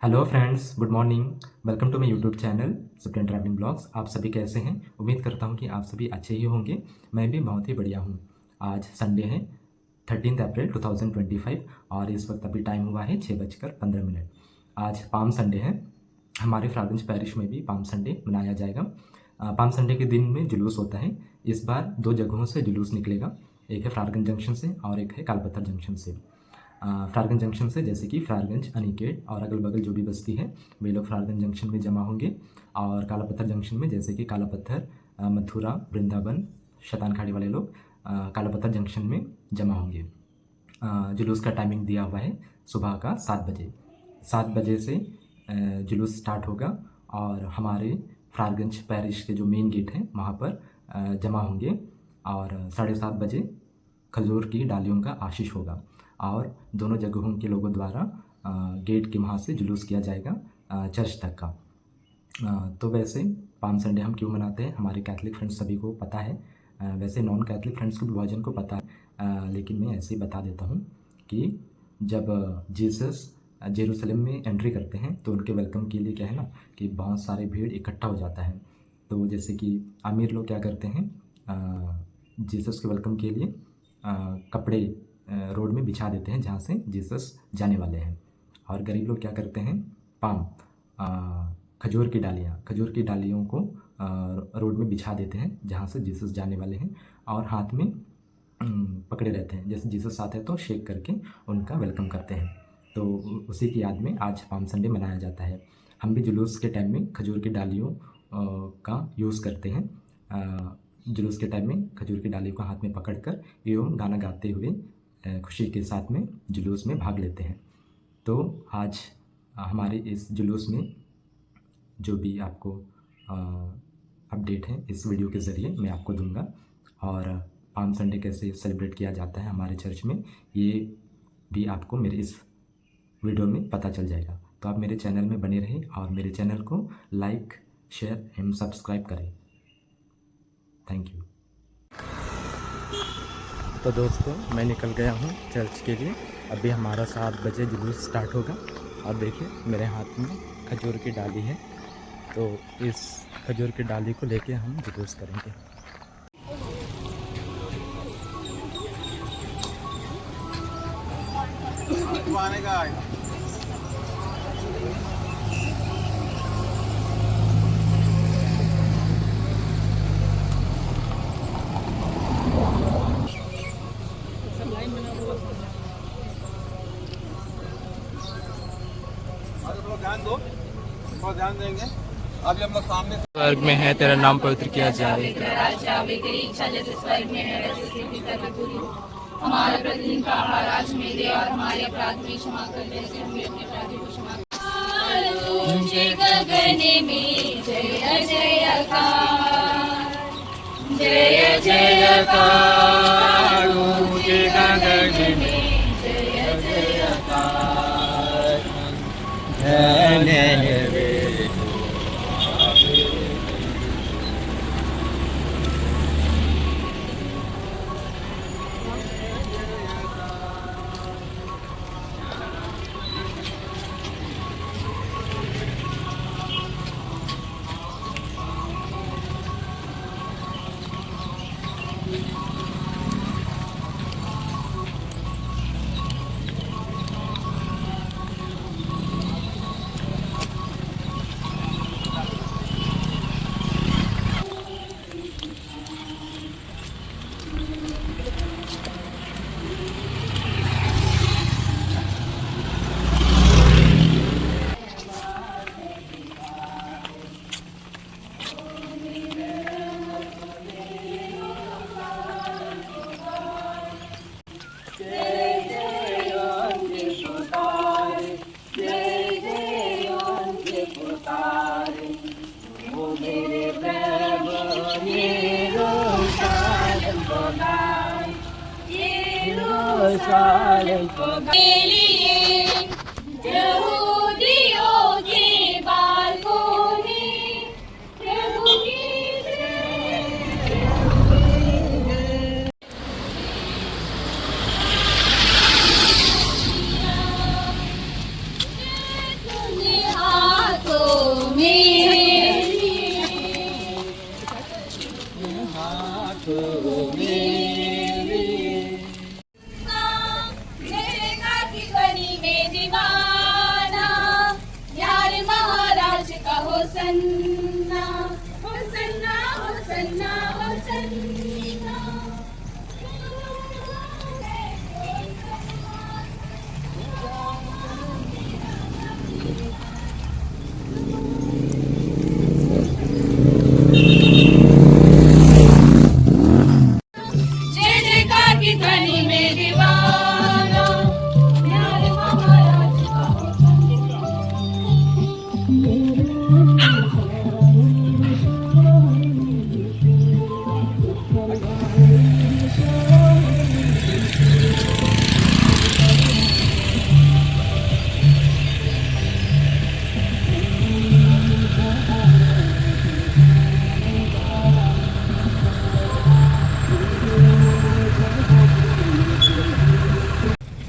Hello friends, good morning. Welcome to my YouTube channel सप्टेन travelling blogs. आप सभी कैसे हैं? उम्मीद करता हूं कि आप सभी अच्छे ही होंगे। मैं भी बहुत ही बढ़िया हूं। आज संडे है, 13 अप्रैल 2025 और इस वक्त अभी टाइम हुआ है 6:15। आज पाम संडे है। हमारे फ्रागंज पैरिश में भी पाम संडे मनाया जाएगा। पाम संडे के दिन में जुलूस होता है। इस बार दो जगहों से जुलूस निकलेगा, एक है फ्रारगंज जंक्शन से और एक है कालपत्थर जंक्शन से। फ्रारगंज जंक्शन से जैसे कि फ्रारगंज, अनिकेत और अगल बगल जो भी बस्ती है वे लोग फ्रारगंज जंक्शन में जमा होंगे। और कालापत्थर जंक्शन में जैसे कि कालापत्थर, मथुरा, वृंदावन, शतानखाड़ी वाले लोग कालापत्थर जंक्शन में जमा होंगे। जुलूस का टाइमिंग दिया हुआ है सुबह का 7 बजे। 7 बजे से जुलूस स्टार्ट होगा और हमारे फ्रारगंज पैरिश के जो मेन गेट हैं वहाँ पर जमा होंगे। और 7:30 बजे खजूर की डालियों का आशीष होगा और दोनों जगहों के लोगों द्वारा गेट के वहाँ से जुलूस किया जाएगा चर्च तक का। तो वैसे पाम संडे हम क्यों मनाते हैं हमारे कैथलिक फ्रेंड्स सभी को पता है। वैसे नॉन कैथलिक फ्रेंड्स को विभाजन को पता है, लेकिन मैं ऐसे ही बता देता हूँ कि जब जीसस जेरूसलम में एंट्री करते हैं तो उनके वेलकम के लिए क्या है ना कि बहुत सारे भीड़ इकट्ठा हो जाता है। तो जैसे कि अमीर लोग क्या करते हैं, जीसस के वेलकम के लिए कपड़े रोड में बिछा देते हैं जहाँ से जीसस जाने वाले हैं। और गरीब लोग क्या करते हैं, पाम खजूर की डालियों को रोड में बिछा देते हैं जहाँ से जीसस जाने वाले हैं और हाथ में पकड़े रहते हैं। जैसे जीसस आते हैं तो शेक करके उनका वेलकम करते हैं। तो उसी की याद में आज पाम संडे मनाया जाता है। हम भी जुलूस के टाइम में खजूर की डालियों का यूज़ करते हैं। जुलूस के टाइम में खजूर की डाली को हाथ में पकड़कर एवं गाना गाते हुए खुशी के साथ में जुलूस में भाग लेते हैं। तो आज हमारे इस जुलूस में जो भी आपको अपडेट है इस वीडियो के ज़रिए मैं आपको दूंगा। और पाम संडे कैसे सेलिब्रेट किया जाता है हमारे चर्च में ये भी आपको मेरे इस वीडियो में पता चल जाएगा। तो आप मेरे चैनल में बने रहें और मेरे चैनल को लाइक, शेयर एवं सब्सक्राइब करें। Thank you. तो दोस्तों, मैं निकल गया हूँ चर्च के लिए। अभी हमारा 7 बजे जुलूस स्टार्ट होगा और देखिए मेरे हाथ में खजूर की डाली है। तो इस खजूर की डाली को लेके हम जुलूस करेंगे। ध्यान दो, थोड़ा ध्यान देंगे। अभी हम लोग सामने स्वर्ग में है तेरा नाम पवित्र किया जाए, तेरी इच्छा जैसे स्वर्ग में है वैसे पृथ्वी पर भी पूरी हो। हमारा प्रतिदिन का आहार आज हमें दे और हमारे अपराध भी क्षमा कर जैसे हम भी अपने अपराधी को क्षमा करते हैं। गगन में जय जयकार, जय जयकार, ऊंचे गगन में जय जयकार, धन्य यहूदियों के बालकों ने प्रभु की जय।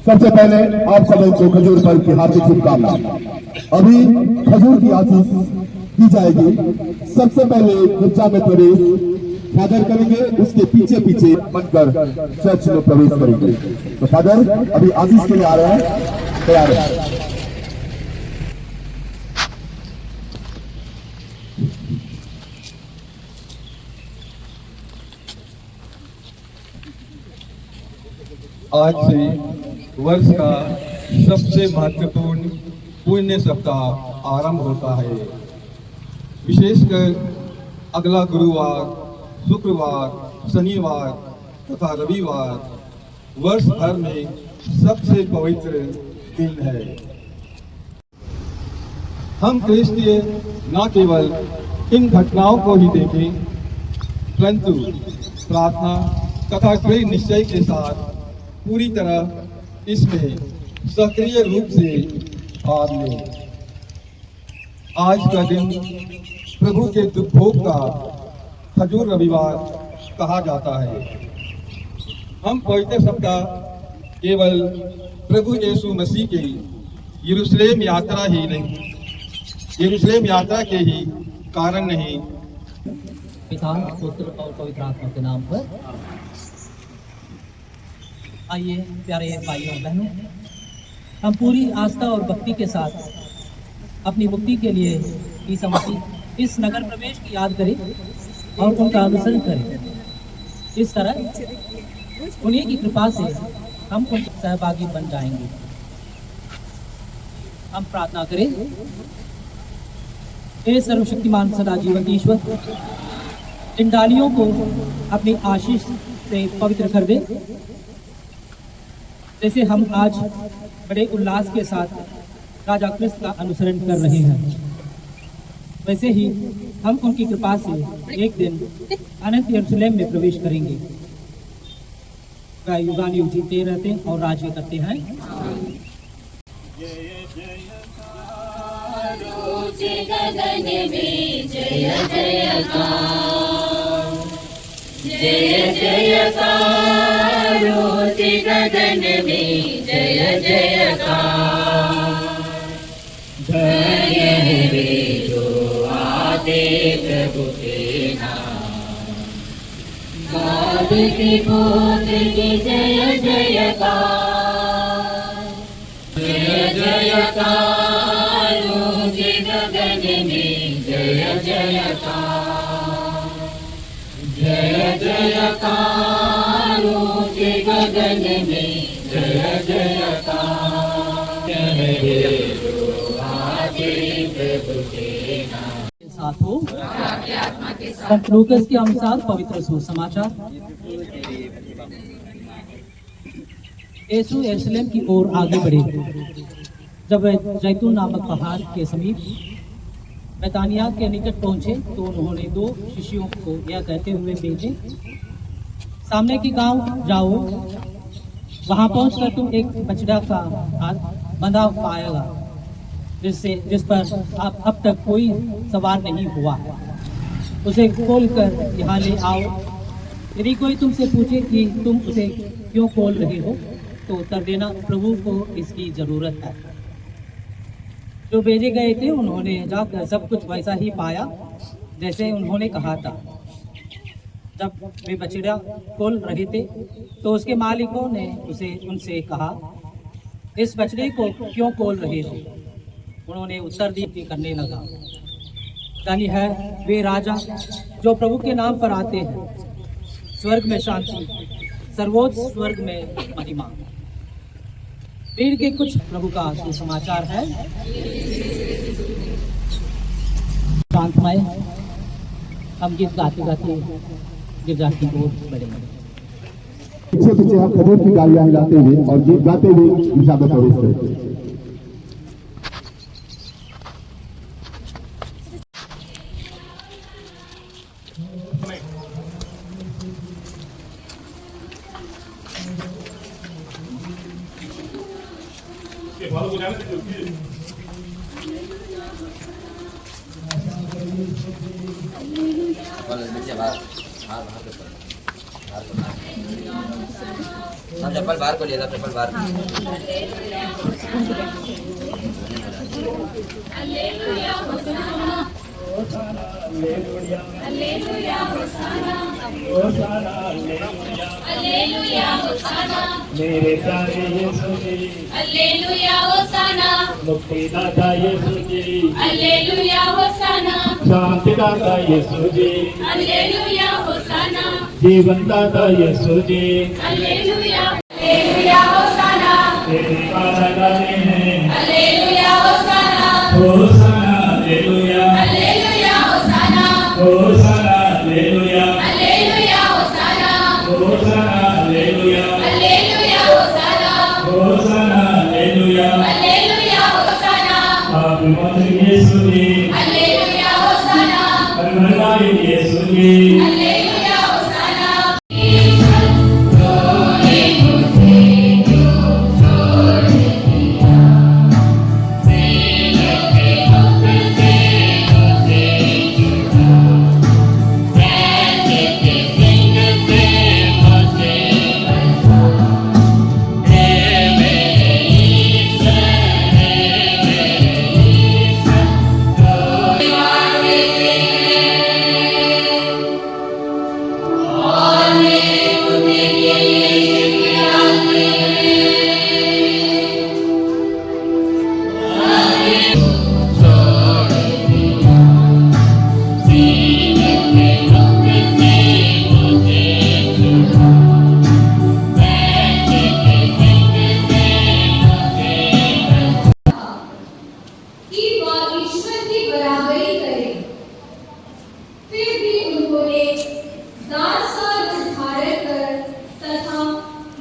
सबसे पहले आप सभी को खजूर पर्व की हार्दिक शुभकामनाएं। अभी खजूर की आशीष दी जाएगी। सबसे पहले गिरजा में प्रवेश फादर करेंगे, उसके पीछे पीछे बनकर चर्च में प्रवेश करेंगे। तो फादर अभी आशीष के लिए आ रहे हैं, तैयार है। आज से वर्ष का सबसे महत्वपूर्ण पुण्य सप्ताह आरंभ होता है। विशेषकर अगला गुरुवार, शुक्रवार, शनिवार तथा रविवार वर्ष भर में सबसे पवित्र दिन है। हम क्रिस्तीय न केवल इन घटनाओं को ही देखें, परंतु प्रार्थना तथा दृढ़ निश्चय के साथ पूरी तरह इसमें सक्रिय रूप से भाग लें। आज का दिन प्रभु के दुखभोग का खजूर रविवार कहा जाता है। हम पवित्र सप्ताह केवल प्रभु यीशु मसीह की यरूशलेम यात्रा ही नहीं, यरूशलेम यात्रा के ही कारण नहीं। पिता, पुत्र और पवित्र आत्मा के नाम पर। आइए प्यारे भाइयों बहनों, हम पूरी आस्था और भक्ति के साथ अपनी मुक्ति के लिए ईसा मसीह इस नगर प्रवेश की याद करें और उनका अनुसरण करें। इस तरह उन्हीं की कृपा से हम उनके सहभागी बन जाएंगे। हम प्रार्थना करें। हे सर्वशक्तिमान सदा जीवंत ईश्वर, इन डालियों को अपनी आशीष से पवित्र कर दे। जैसे हम आज बड़े उल्लास के साथ राजा कृष्ण का अनुसरण कर रहे हैं, वैसे ही हम उनकी कृपा से एक दिन अनंत यरूशलेम में प्रवेश करेंगे। वह युगानुयुग जीते रहते हैं और राज्य करते हैं। गगन में जय जयकार, जय जयकार रोज गगन में जय जयकार। धन्य वे जो आते प्रभु के नाम, गाद की पुत्र की जय जयकार, जय जयकार रोज गगन में जय जयकार, जय जयकार रोज गगन में जय जयकार। जय जो आते प्रभु के नाम। साथ हो संत लूकास के अनुसार पवित्र सुसमाचार। यीशु यरूशलेम की ओर आगे बढ़े। जब वह जैतून नामक पहाड़ के समीप बैतानिया के निकट पहुंचे तो उन्होंने दो शिष्यों को यह कहते हुए भेजे, सामने की गांव जाओ, वहां पहुंचकर तुम एक बछड़ा का हाथ बंधा पाएगा, जिस पर आप अब तक कोई सवार नहीं हुआ। उसे खोलकर यहाँ ले आओ। यदि कोई तुमसे पूछे कि तुम उसे क्यों खोल रहे हो, तो उत्तर देना, प्रभु को इसकी जरूरत है। जो भेजे गए थे उन्होंने जाकर सब कुछ वैसा ही पाया जैसे उन्होंने कहा था। जब वे बछड़ा खोल रहे थे तो उसके मालिकों ने उनसे कहा, इस बछड़े को क्यों खोल रहे हो? उन्होंने उत्तर दिए करने लगा, धन्य है वे राजा जो प्रभु के नाम पर आते हैं। स्वर्ग में शांति, सर्वोच्च स्वर्ग में महिमा। वीर के कुछ प्रभु का सुसमाचार है। शांतमय हम गीत गाते गाते गिरजा की ओर बढ़ेंगे। पीछे पीछे हम खजूर की डालियां हिलाते हुए और गीत गाते हुए गिरजा में प्रवेश करेंगे। नीचे बाहर बाहर चप्पल बाहर को लिया था, चप्पल बाहर। Hallelujah hosanna hallelujah hosanna hallelujah hosanna मेरे प्यारे यीशु जी, हालेलुया होसाना मुक्तिदाता यीशु जी, हालेलुया होसाना शांतिदाता यीशु जी, हालेलुया होसाना जीवनदाता Yeshu ji, hallelujah hallelujah hosanna तेरे पारागाने हैं hallelujah hosanna hosanna hallelujah, hallelujah hosanna hosanna hallelujah, hallelujah hosanna hosanna hallelujah, hallelujah hosanna hosanna hallelujah. Hallelujah hosanna आप मौजूद यीशु जी, हालेलुया होसाना परमलाय यीशु जी, हालेलुया होसाना कि वह ईश्वर की बराबरी करे, फिर भी उन्होंने दास का रूप धारण कर तथा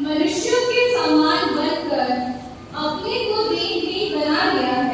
मनुष्यों के समान बनकर अपने को देह भी बना लिया है।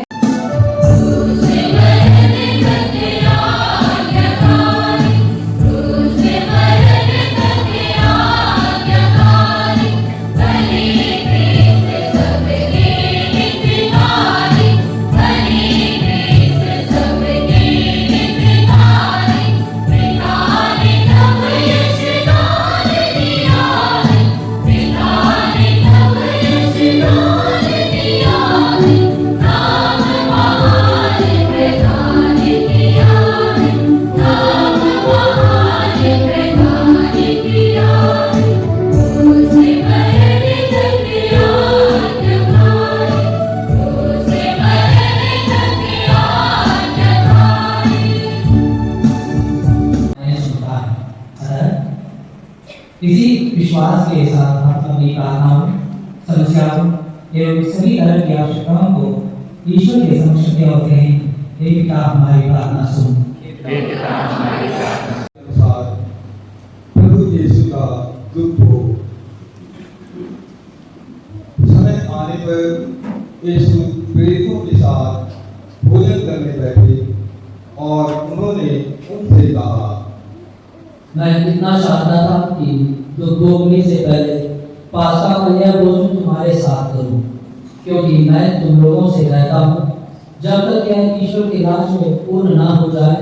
इसी विश्वास के साथ हम अपनी प्रार्थनाओं, समस्याओं एवं सभी तरह की आवश्यकताओं को ईश्वर के समक्ष ले आते हैं। हे पिता हमारी प्रार्थना सुन। अनुसार प्रभु यीशु का दुख हो। समय आने पर यीशु प्रेरितों के साथ भोजन करने बैठे और उन्होंने उनसे कहा, मैं इतना चाहता था कि दुख भोगने से पहले पास्ता का यह भोजन तुम्हारे साथ करूं, क्योंकि मैं तुम लोगों से रहता हूं। जब तक यह ईश्वर के राज में पूर्ण ना हो जाए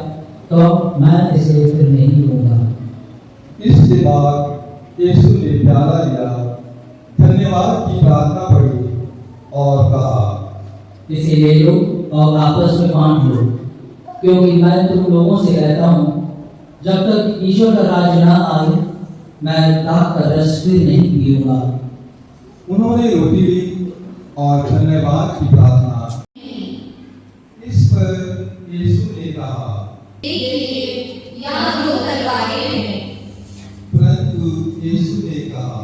तो मैं इसे फिर नहीं लूंगा। इसके बाद यीशु ने प्याला लिया, धन्यवाद की प्रार्थना पढ़ी और कहा, इसे ले लो और आपस में बांट लो, क्योंकि मैं तुम लोगों से रहता हूँ। जब तक ईश्वर का राज न आए मैं दाख का रस फिर नहीं पीऊंगा। उन्होंने रोटी ली और धन्यवाद की प्रार्थना। इस पर यीशु ने कहा, देखिए यहाँ 2 तलवारें हैं। परंतु यीशु ने कहा,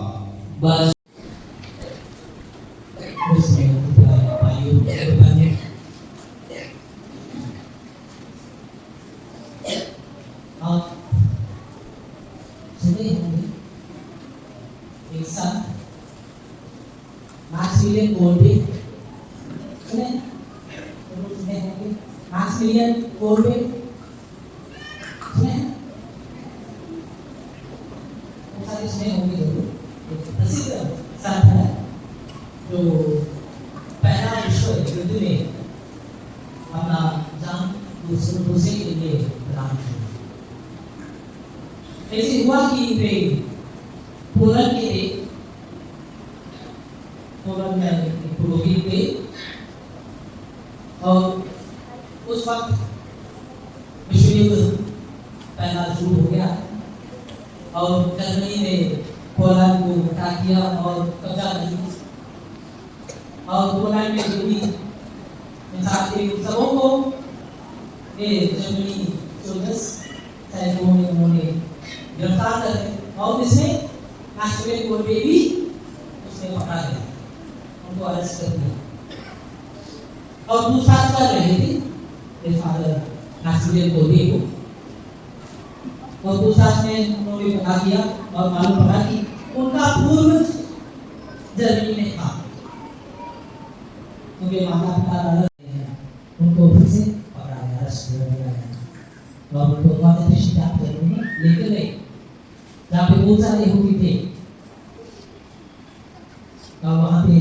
बस आप सुने होंगे एक साथ मैक्सिमिलियन कोल्बे सुने होंगे मैक्सिमिलियन कोल्बे सुने सारे सुने होंगे जरूर। एक प्रसिद्ध संत है जो पहला विश्व युद्ध में अपना जान दूसरे के लिए प्रदान किया। ऐसे हुआ कि वे पोलैंड के थे, पोलैंड में पुरोहित थे और उस वक्त विश्व युद्ध पहला शुरू हो गया और जर्मनी ने पोलैंड को हटा दिया और कब्जा कर लिया और पोलैंड में जो भी इंसान थे सबों को जर्मनी सोल्जर्स सैनिकों ने उन्होंने गिरफ्तार कर लिया और इसमें ऑस्ट्रेलियन को भी उसने पकड़ा लिया, उनको अरेस्ट कर दिया और पूछताछ कर रहे थे फादर ऑस्ट्रेलियन को भी और पूछताछ में उन्होंने बता दिया और मालूम पड़ा कि उनका पूर्वज जर्मनी में था, उनके माता पिता उनको फिर से पकड़ा गया, अरेस्ट कर दिया और उनको कॉन्सेंट्रेशन कैंप में लेकर गए जहाँ पे बहुत सारे यहूदी थे और वहाँ पे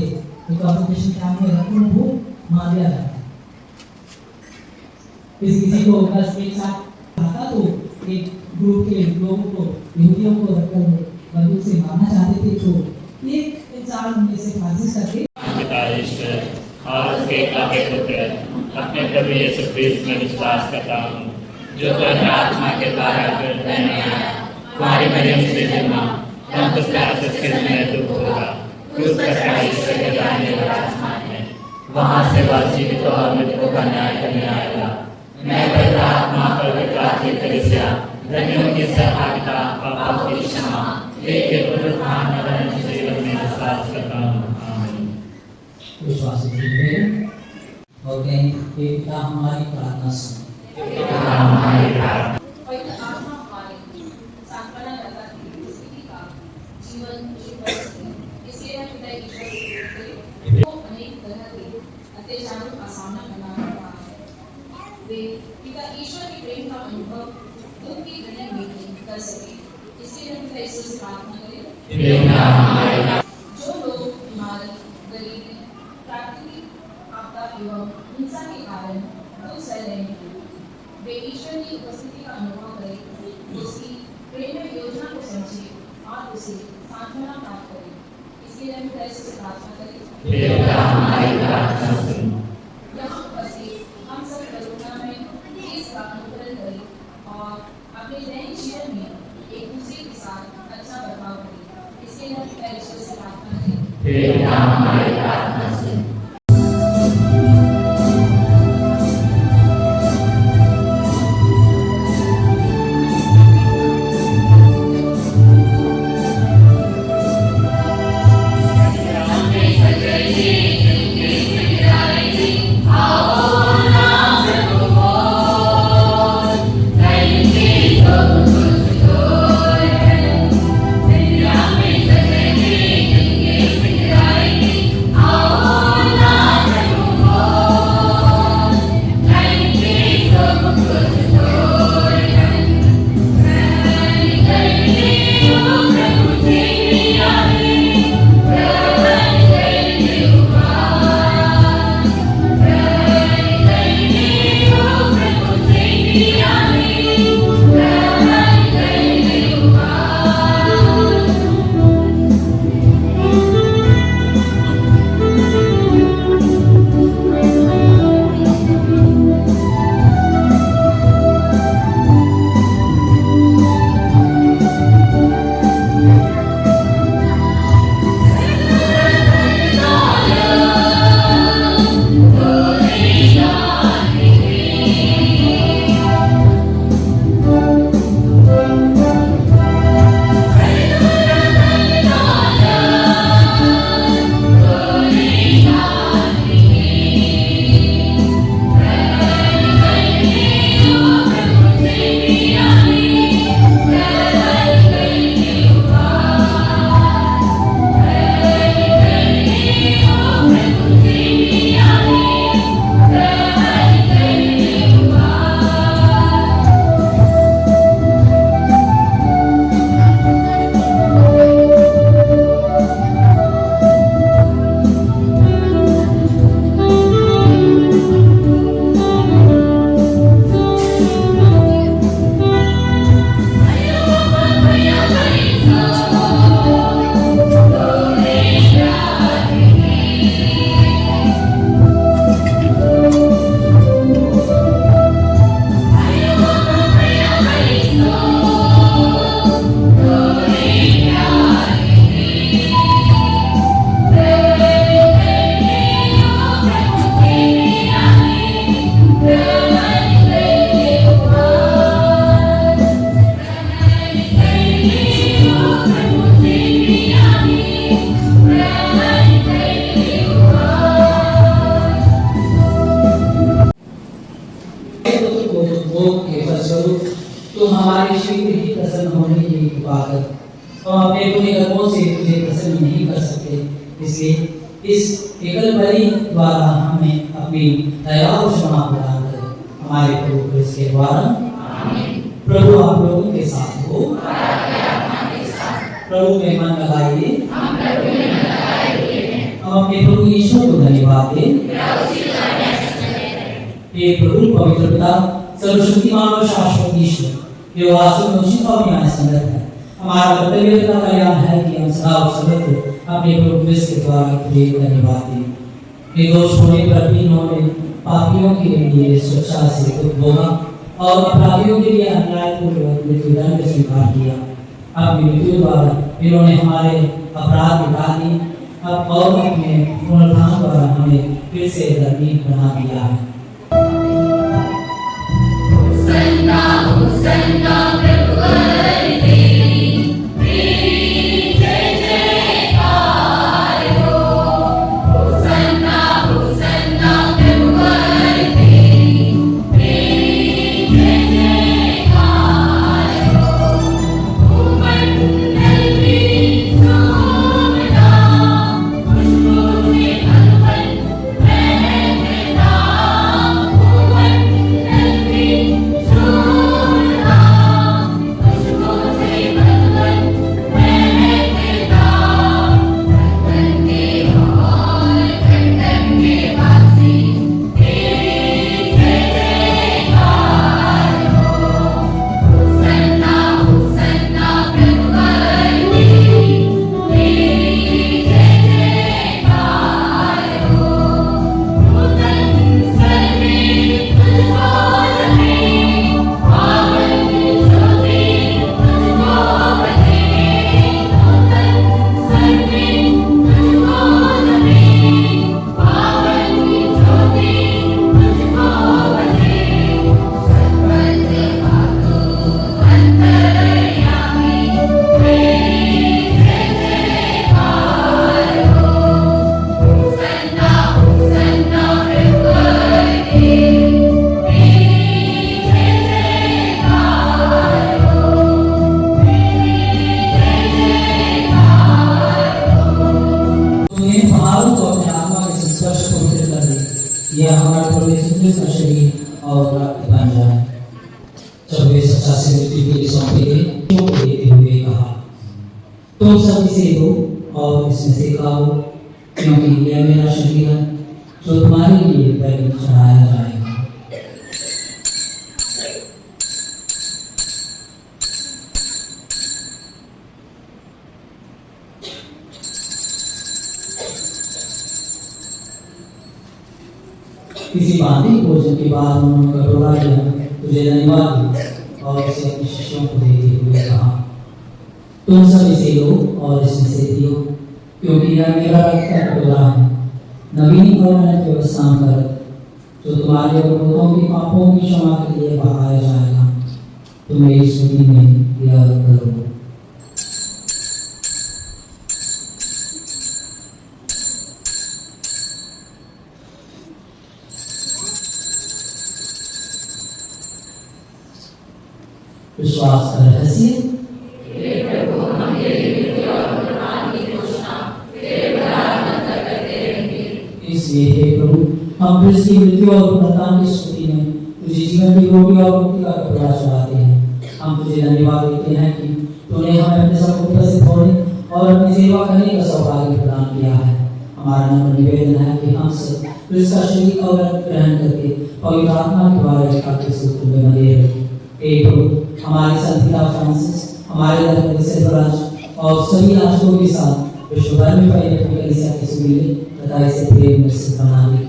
कॉन्सेंट्रेशन कैंप में रखकर उनको मार दिया जाता। किसी को बस एक साथ आता तो एक ग्रुप के लोगों को यहूदियों को रखकर बंदूक से मारना चाहते थे तो एक इंसान उनमें से फांसी करके पिता ईश्वर और उसके एकलौते पुत्र अपने प्रभु यीशु क्रिस्त में विश्वास करता हूँ, जो पवित्र आत्मा के द्वारा गर्भ में आया, कुंवारी मरियम से जन्मा, पंतुस पिलातुस के समय दुख होगा, क्रूस पर चढ़ा ईश्वर के दाहिने विराजमान है, वहाँ से वह जीवितों और मृतकों का न्याय करने आएगा। मैं पवित्र आत्मा पवित्र आत्मिक कलीसिया, धर्मियों की सहभागिता और पापों की क्षमा, एक के पुनरुत्थान और अनंत जीवन में विश्वास करता हूँ। आमीन। विश्वास कीजिए और कहें कि पिता हमारी प्रार्थना सुनो। पवित्र आत्मा हमारी सांत्वना करता है, स्थिति का जीवन इसलिए हम पिता ईश्वर को अनेक तरह के अत्याचारों का सामना करना पड़ता है। वे पिता ईश्वर के प्रेम का अनुभव दुख की घड़ी में कर सके, इसलिए हम पिता ईश्वर से प्रार्थना करें। जो लोग बीमारी, गरीबी, प्राकृतिक आपदा एवं हिंसा के कारण दुख सह रहे हैं, वे ईश्वर की उपस्थिति का अनुभव करें, उसकी प्रेम योजना को समझे और उसे सांत्वना प्राप्त करें, इसलिए हम पिता ईश्वर से प्रार्थना करें। यहाँ उपस्थित हम सब करुणामय इसका अनुकरण करें और अपने दैनिक जीवन में एक दूसरे के साथ अच्छा बर्ताव करें, इसलिए हम पिता ईश्वर से प्रार्थना करें। हमारे शीघ्र ही प्रसन्न होने की कृपा कर। हम अपने पुण्य कर्मों से तुझे प्रसन्न नहीं कर सकते, इसलिए इस एकल बलि द्वारा हमें अपनी दया और क्षमा प्रदान कर। हमारे प्रभु क्रिस्त के द्वारा प्रभु आप लोगों के साथ हो। प्रभु में मन लगाइए। हम अपने प्रभु ईश्वर को धन्यवाद दें। हे प्रभु पवित्र पिता, सर्वशक्तिमान और शाश्वत ईश्वर, जो वास्तव में उचित और न्याय संगत है, हमारा कर्तव्य का कल्याण है कि हम सदा और सर्वत्र अपने प्रभु क्रिस्त के द्वारा तुझे धन्यवाद दें। निर्दोष होने पर भी इन्होंने पापियों के लिए स्वेच्छा से दुख भोगा और अपराधियों के लिए अन्यायपूर्वक मृत्युदंड स्वीकार किया। अपनी मृत्यु द्वारा इन्होंने हमारे अपराध मिटा दिए और अपने पुनरुत्थान द्वारा हमें फिर से धर्मी बना दिया है। यह हमारे प्रभु यीशु मसीह का शरीर और रक्त बन जाए। जब वे सच्चा से मृत्यु के लिए सौंपे गए, देते हुए कहा, तुम सब इसे लो और इसमें से खाओ, क्योंकि यह मेरा शरीर है जो तुम्हारे लिए बलि चढ़ाया जाएगा। किसी बांधी भोजन के बाद उन्होंने कटोरा लिया, तुझे धन्यवाद दिया और इसे अपने शिष्यों को देते हुए कहा, तुम सब इसे लो और इसमें से पियो, क्योंकि यह मेरा रक्त का कटोरा है, नवीन और नए व्यवस्था का रक्त, जो तुम्हारे और बहुतों के पापों की क्षमा के लिए बहाया जाएगा। तुम मेरी स्मृति में यह करो। विश्वास का रहस्य। इसलिए हे प्रभु, हम क्रिस्त की मृत्यु और पुनरुत्थान की स्मृति में तुझे जीवन की रोटी और मुक्ति का कटोरा चढ़ाते हैं। हम तुझे धन्यवाद देते हैं कि तूने हमें अपने समुद्र से होने और अपनी सेवा करने का सौभाग्य प्रदान किया है। हमारा नम्र निवेदन है कि हम सब क्रिस्त का शरीर और रक्त ग्रहण करके पवित्र आत्मा के द्वारा आपके सूत्र में बंधे रहे। हे प्रभु, हमारे संत पिता फ्रांसिस, हमारे धर्मराज और सभी राष्ट्रों के साथ विश्व भर में फैले कलीसिया के सुरीले तथा इसे प्रेम में से बना दे।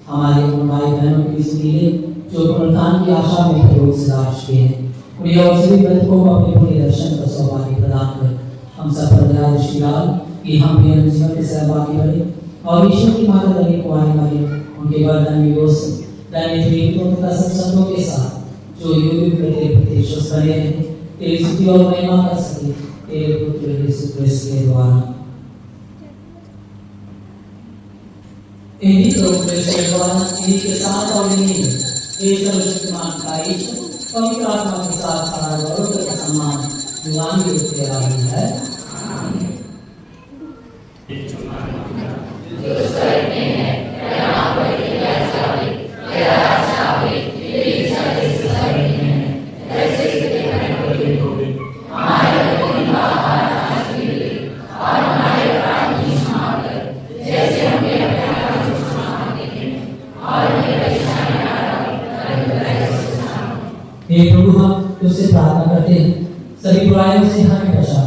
हमारे उन भाई बहनों की सुरीले जो पुनरुत्थान की आशा में प्रयोग से राज के हैं, उन्हें और सभी मृतकों को अपने पुण्य दर्शन का सौभाग्य प्रदान कर हम सब पर दया दृष्टि डाल कि हम भी जीवन के सहभागी बने और ईश्वर की माता बने को आने वाले उनके वरदान में योगदान दैनिक प्रेमिकों तथा संतों के साथ जो युग प्रत्येक प्रतिशत बने हैं, तेरी स्तुति और महिमा कर सके तेरे पुत्र यीशु क्रिस्त के द्वारा। इन्हीं तो क्रिस्त के द्वारा इन्हीं के साथ और इन्हीं एक सर्वशक्तिमान का ईश्वर पवित्र आत्मा के साथ सारा गौरव तथा सम्मान युगान के उत्तर रही है। हे प्रभु, हम तुझसे प्रार्थना करते हैं सभी बुराइयों से हमें बचा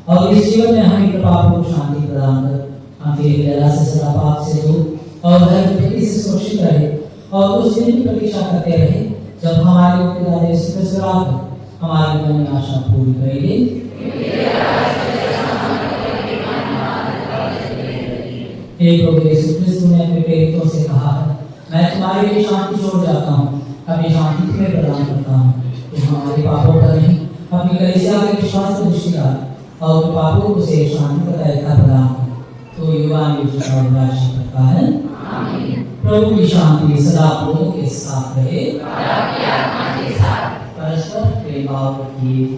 और इस जीवन में हमें कृपा को शांति प्रदान कर। हम तेरी दया से सदा पाप से दूर और हर विपत्ति से सुरक्षित रहे और उस दिन की प्रतीक्षा करते रहे जब हमारे मुक्तिदाता यीशु क्रिस्त आकर हमारे मन में आशा पूरी करेंगे। हे प्रभु यीशु क्रिस्त ने अपने प्रेरितों से कहा है, मैं तुम्हारे लिए शांति छोड़ जाता हूँ, अपनी शांति तुम्हें प्रदान करता हूँ। तुम हमारे पापों पर नहीं अपनी कलीसिया के विश्वास पर दृष्टि डाल और पापों को से शांति का तरीका प्रदान कर। तो युवान करता है। प्रभु की शांति सदा आप लोगों के साथ रहे। परस्पर प्रेम भाव रखिए।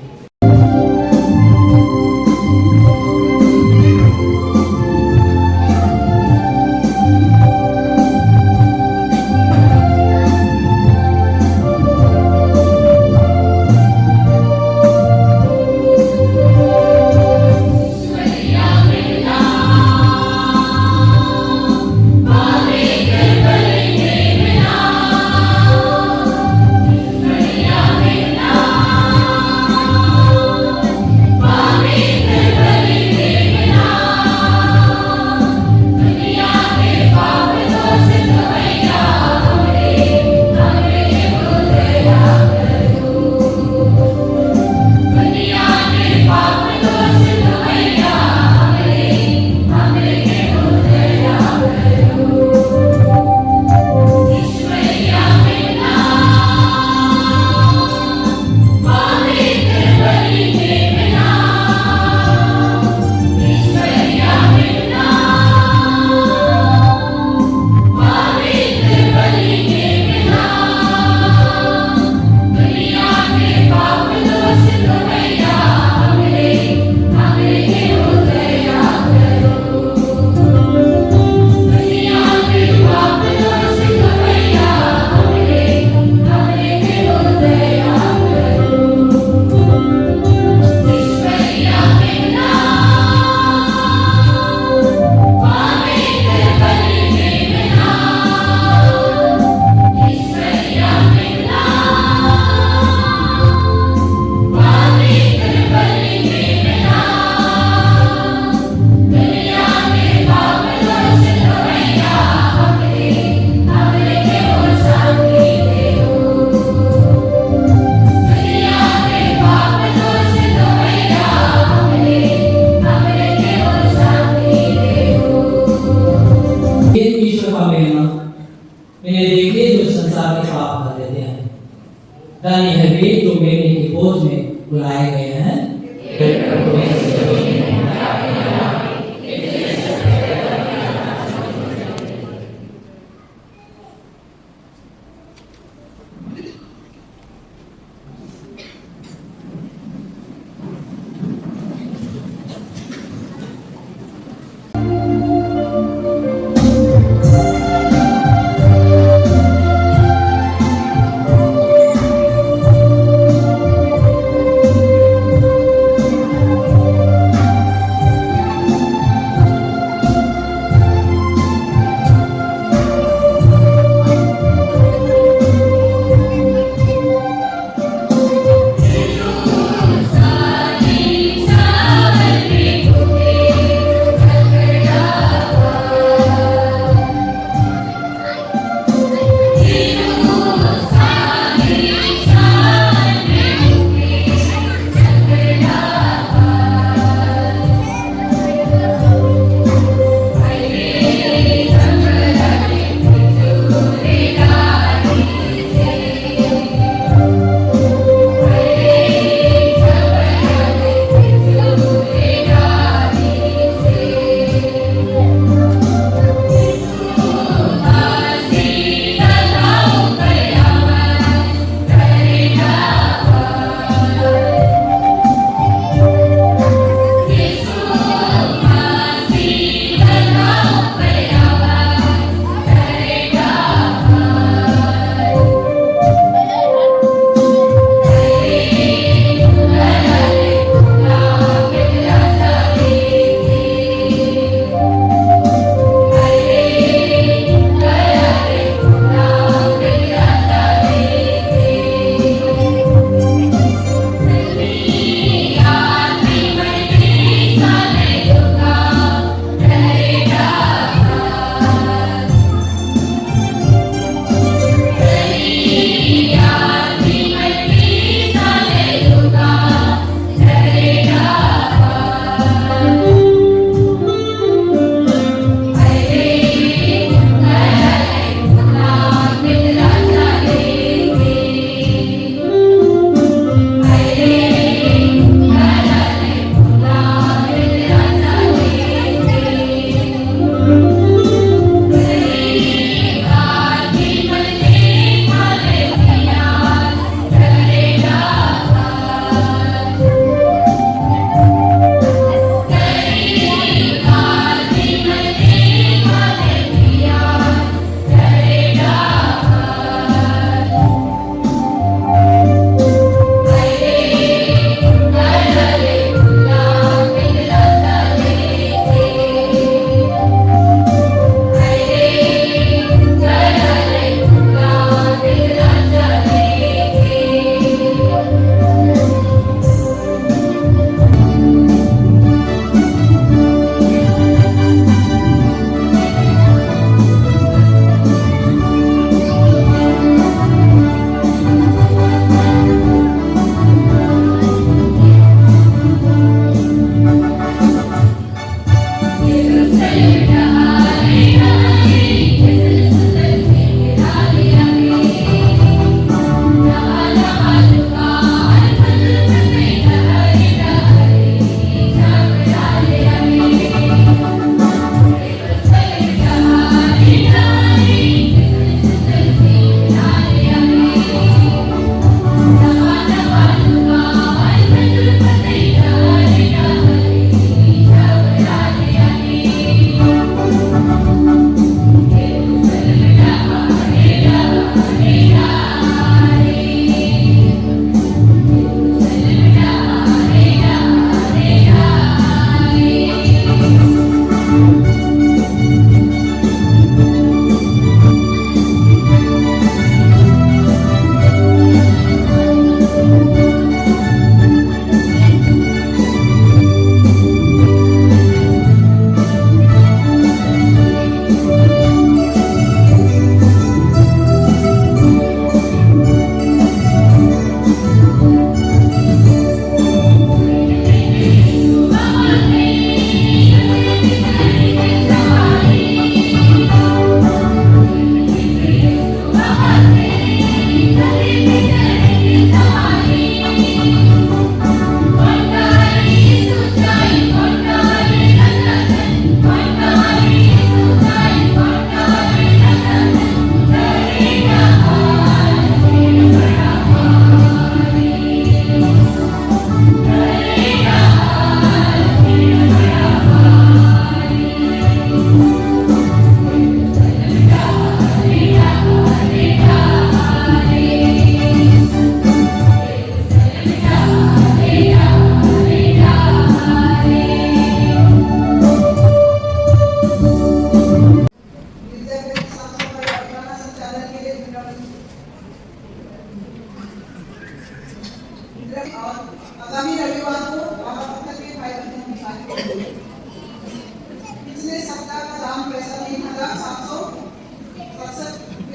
धन्य है वे जो मेरे की खोज में बुलाए गए हैं।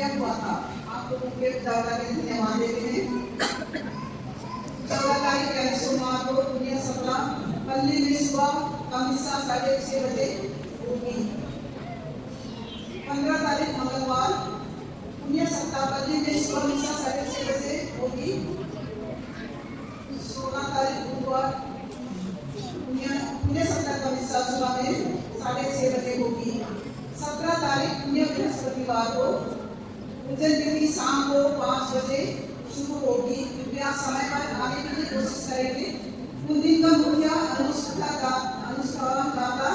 कैंप हुआ था, आपको मुख्य दादा के धन्यवाद देते हैं। 14 तारीख यानी सोमवार को दुनिया सप्ताह पल्ली में सुबह का हिस्सा 6:30 बजे होगी। 15 तारीख मंगलवार पुण्य सप्ताह पल्ली में सुबह हिस्सा 6:30 बजे होगी। 16 तारीख बुधवार पुण्य सप्ताह का हिस्सा सुबह में 6:30 बजे होगी। 17 तारीख पुण्य बृहस्पतिवार को पूजन तिथि शाम को 5 बजे शुरू होगी। कृपया समय पर आने की कोशिश करेंगे। उन दिन का मुख्य अनुष्ठान दाता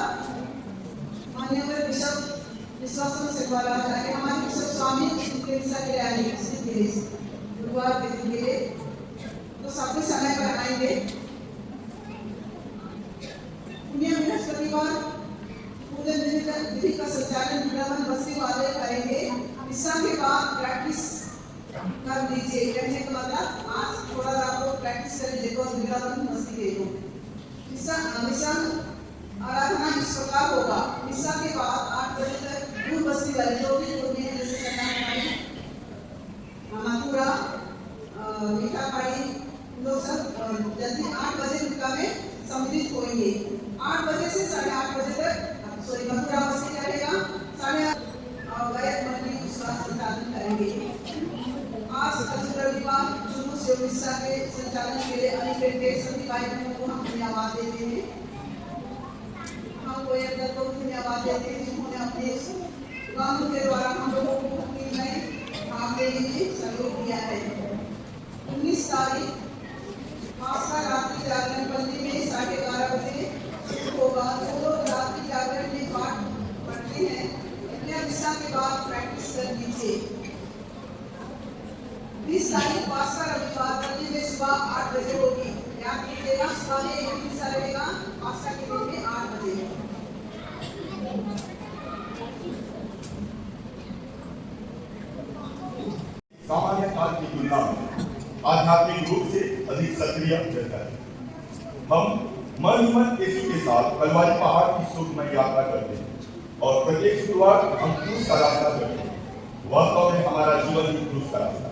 मान्यवर बिशप विश्वासन से द्वारा हमारे बिशप स्वामी गुरुवार के दिन के तो सभी समय पर आएंगे। पुण्य बृहस्पतिवार पूजन विधि का संचालन वृंदावन बस्ती वाले करेंगे। हिस्सा के बाद प्रैक्टिस कर लीजिए। कहने का मतलब आज थोड़ा सा आपको प्रैक्टिस कर लीजिए तो वृंदावन बस्ती के लोग मिशन आराधना इस प्रकार होगा। हिस्सा के बाद 8 बजे तक दूर बस्ती वाले जो भी लोग हैं जैसे कन्याकुमारी, मथुरा, मीठापाड़ी लोग सब जल्दी 8 बजे दुर्गा में सम्मिलित होंगे। 8 बजे से 8:30 बजे तक मथुरा बस्ती रहेगा। 8:30 गैर मंडली उसका संचालन करेंगे। आज रविवार जुलूस एवं हिस्सा के संचालन के लिए अनेक सभी कार्यक्रमों को हम धन्यवाद देते हैं। हम कोई अंदर को धन्यवाद देते हैं जिन्होंने अपने गानों के द्वारा हम लोगों को भक्ति में भाग लेने में सहयोग किया है। 19 तारीख आस्था रात्रि जागरण पल्ली में 11:30 बजे शुरू होगा। जो लोग रात्रि जागरण में पाठ पढ़ते हैं अपने हिस्सा के बाद प्रैक्टिस कर लीजिए। 20 तारीख पास्ता रविवार पल्ली में सुबह 8 बजे होगी। याद कीजिएगा सुबह में एक हिस्सा रहेगा, पास्ता के दिन में 8 बजे। सामान्य काल की तुलना में आध्यात्मिक रूप से अधिक सक्रिय रहता है। हम मन ही मन यीशु के साथ कलवारी पहाड़ की सुखमय यात्रा करते हैं और प्रत्येक शुक्रवार हम क्रूस का रास्ता करते हैं। वास्तव में हमारा जीवन ही क्रूस का रास्ता है।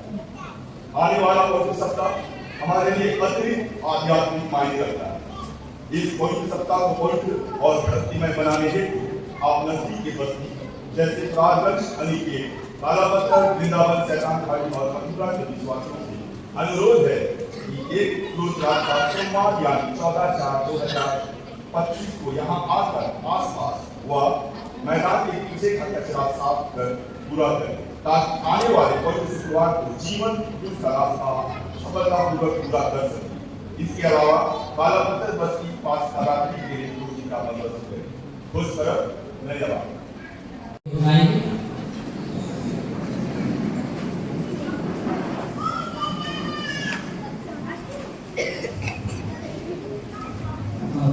आने वाला पवित्र सप्ताह हमारे लिए अतिरिक्त आध्यात्मिक मायने रखता है। इस पवित्र सप्ताह को पवित्र और भक्तिमय बनाने हेतु आप नजदीक के बस्ती जैसे प्रारगंज, अनिकेत, कालापत्थर, वृंदावन, शैतानखाड़ी और मथुरा के विश्वासियों से अनुरोध है कि एक क्रूस रास्ता सोमवार यानी 14/4/2025 को यहाँ आकर आसपास व मैदान के पीछे का कचरा साफ कर पूरा करें ताकि आने वाले पवित्र शुक्रवार को जीवन क्रूस का रास्ता सफलतापूर्वक पूरा कर सके। इसके अलावा कालापत्थर बस्ती पास रात्रि के लिए क्रूस का बंदोबस्त करें। खुश करो। धन्यवाद।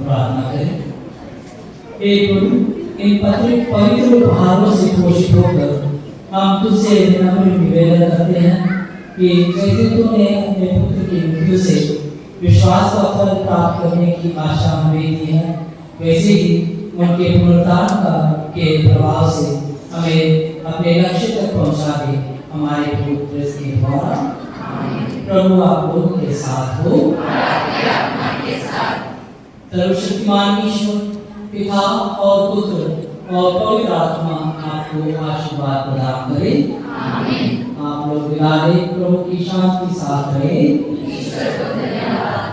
प्रार्थना करें। इन पवित्र भावों से पोषित होकर हम तुझसे नम्र निवेदन करते हैं कि जैसे तूने अपने पुत्र की मृत्यु से विश्वास का फल प्राप्त करने की आशा हमें दी है, वैसे ही उनके पुनरुत्थान के प्रभाव से हमें अपने लक्ष्य तक पहुंचा दे। हमारे पुत्र के द्वारा प्रभु आप लोगों के साथ हो। सर्वशक्तिमान ईश्वर पिता और पुत्र और पवित्र आत्मा आपको आशीर्वाद प्रदान करे। आमीन। आप लोग विदा लें। प्रभु की शांति साथ रहे। ईश्वर को धन्यवाद।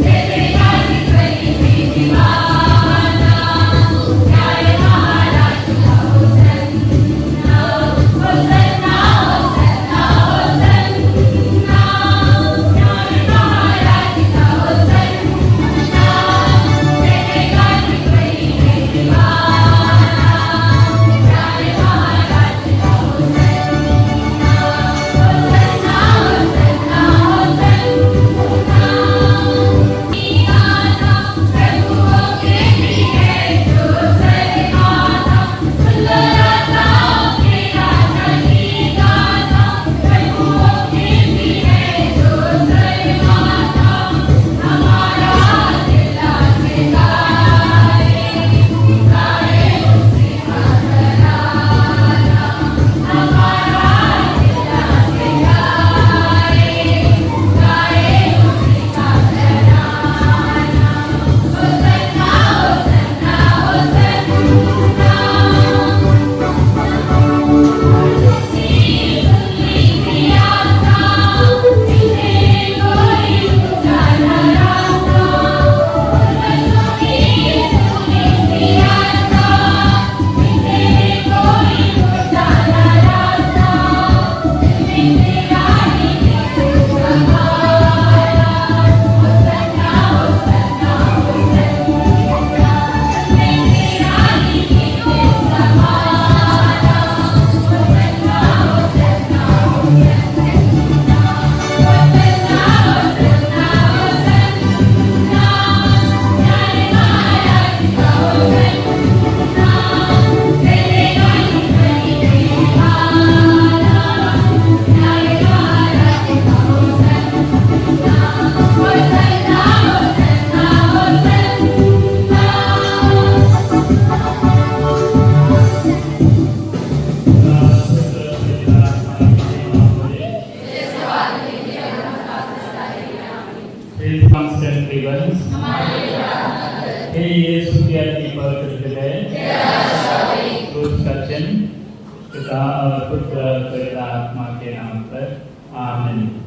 Hey, आत्मा के नाम पर आमीन।